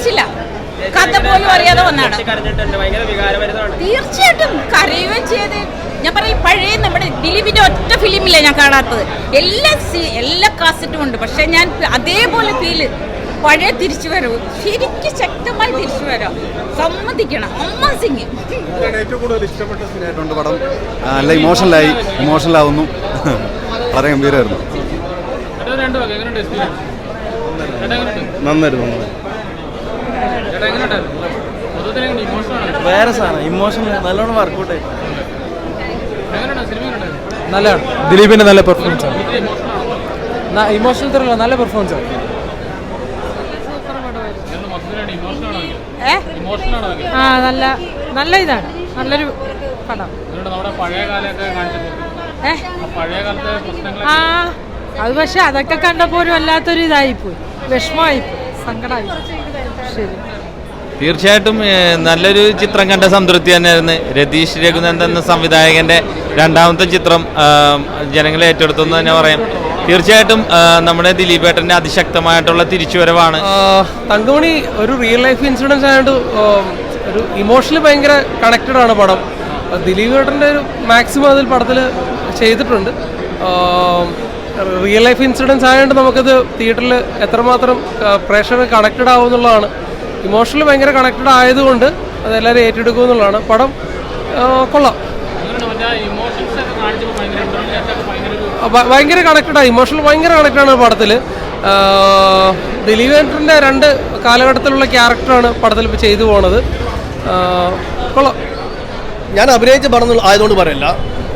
പ്രതീക്ഷിച്ചില്ല. കഥ പോലും അറിയാതെ വന്നാണ്. തീർച്ചയായിട്ടും കരയുകയും ചെയ്ത്. ഞാൻ പറയും, പഴയ നമ്മുടെ ദിലീപിന്റെ ഒറ്റ ഫിലിമില്ല ഞാൻ കാണാത്തത്. എല്ലാ കാസറ്റും ഉണ്ട്. പക്ഷെ ഞാൻ അതേപോലെ ഫീല് പഴയ തിരിച്ചു വരവ് ശരിക്കും ശക്തമായി തിരിച്ചു വരാം. സമ്മതിക്കണം. അമ്മ സിംഗ് ഏറ്റവും കൂടുതൽ ഇഷ്ടപ്പെട്ട സിനിമയായിട്ടുണ്ട് പടം. നല്ല ഇമോഷണലാവുന്നു. വളരെ ഗംഭീരമായിരുന്നു. നന്നായിരുന്നു. വേറെ സാധനം ഇമോഷണൽ നല്ലോണം വർക്കൗട്ട് ആയി. നല്ലതാണ്. ദിലീപിന്റെ നല്ല പെർഫോമൻസ് ആണ്. ഇമോഷണൽ ത്രില്ലർ, നല്ല പെർഫോമൻസ് ആണ്. നല്ല ഇതാണ്. നല്ലൊരു പടം. അത് പക്ഷെ അതൊക്കെ കണ്ടപ്പോൾ ഒരു വല്ലാത്തൊരു ഇതായിപ്പോയി, വിഷമമായിപ്പോയി, സങ്കടമായിപ്പോയി. ശരി, തീർച്ചയായിട്ടും നല്ലൊരു ചിത്രം കണ്ട സംതൃപ്തി തന്നെയായിരുന്നു. രതീഷ് രഘുനന്ദൻ എന്ന സംവിധായകൻ്റെ രണ്ടാമത്തെ ചിത്രം ജനങ്ങളെ ഏറ്റെടുത്തു എന്ന് തന്നെ പറയാം. തീർച്ചയായിട്ടും നമ്മുടെ ദിലീപേട്ടൻ്റെ അതിശക്തമായിട്ടുള്ള തിരിച്ചുവരവാണ്. തങ്കമണി ഒരു റിയൽ ലൈഫ് ഇൻസിഡൻസ് ആയതുകൊണ്ട് ഒരു ഇമോഷണലി ഭയങ്കര കണക്റ്റഡ് ആണ് പടം. ദിലീപേട്ടൻ്റെ ഒരു മാക്സിമം അതിൽ പടത്തിൽ ചെയ്തിട്ടുണ്ട്. റിയൽ ലൈഫ് ഇൻസിഡൻസ് ആയതുകൊണ്ട് നമുക്കത് തിയേറ്ററിൽ എത്രമാത്രം പ്രേക്ഷകർ കണക്റ്റഡ് ആവും എന്നുള്ളതാണ്. ഇമോഷണലി ഭയങ്കര കണക്റ്റഡ് ആയതുകൊണ്ട് അതെല്ലാവരും ഏറ്റെടുക്കും എന്നുള്ളതാണ്. പടം കൊള്ളാം. ഭയങ്കര കണക്റ്റഡാണ്. ഇമോഷണൽ ഭയങ്കര കണക്റ്റഡാണ് പടത്തിൽ. ദിലീപേട്ടൻ്റെ 2 കാലഘട്ടത്തിലുള്ള ക്യാരക്ടറാണ് പടത്തിൽ ഇപ്പോൾ ചെയ്തു പോണത്. കൊള്ളാം. ഞാൻ അഭിനയിച്ച പടം ആയതുകൊണ്ട് പറയില്ല.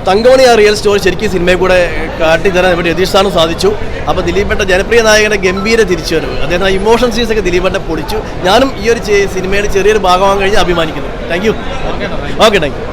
തങ്കമണി ആ റിയൽ സ്റ്റോറി ശരിക്കും സിനിമയിൽ കൂടെ കാട്ടിത്തരാൻ ഇവിടെ രതീഷ് സാറിന് സാധിച്ചു. അപ്പോൾ ദിലീപേട്ട ജനപ്രിയ നായകൻ്റെ ഗംഭീര തിരിച്ചുവരവ്. അദ്ദേഹം ഇമോഷൻ സീൻസൊക്കെ ദിലീപേട്ടനെ പൊളിച്ചു. ഞാനും ഈ ഒരു സിനിമയുടെ ചെറിയൊരു ഭാഗമാകാൻ കഴിഞ്ഞ് അഭിമാനിക്കുന്നു. Thank you. Okay, thank you.